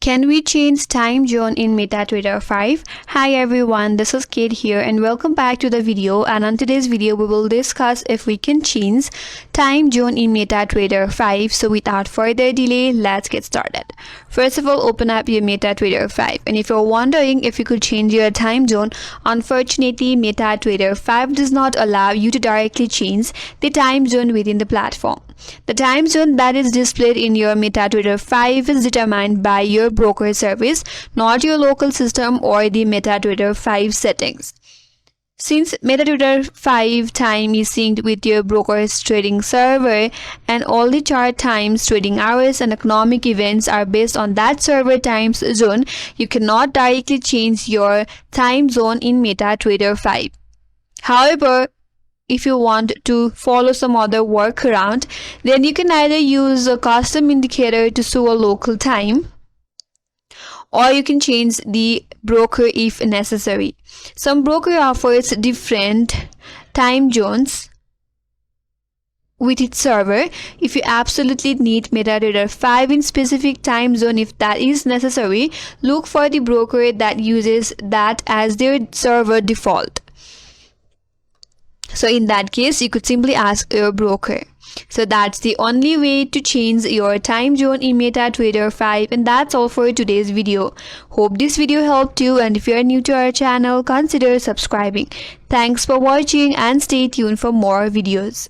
Can we change time zone in MetaTrader 5? Hi everyone, this is Kate here and welcome back to the video. And on today's video we will discuss if we can change time zone in MetaTrader 5. So without further delay, let's get started. First of all, open up your MetaTrader 5, and if you're wondering if you could change your time zone, unfortunately MetaTrader 5 does not allow you to directly change the time zone within the platform. The time zone that is displayed in your MetaTrader 5 is determined by your broker service, not your local system or the MetaTrader 5 settings. Since MetaTrader 5 time is synced with your broker's trading server and all the chart times, trading hours and economic events are based on that server time zone, you cannot directly change your time zone in MetaTrader 5. However, if you want to follow some other workaround, then you can either use a custom indicator to show a local time, or you can change the broker if necessary. Some broker offers different time zones with its server. If you absolutely need MetaTrader 5 in specific time zone, if that is necessary, look for the broker that uses that as their server default. So in that case, you could simply ask your broker. So that's the only way to change your time zone in MetaTrader 5, and that's all for today's video. Hope this video helped you, and if you are new to our channel, consider subscribing. Thanks for watching and stay tuned for more videos.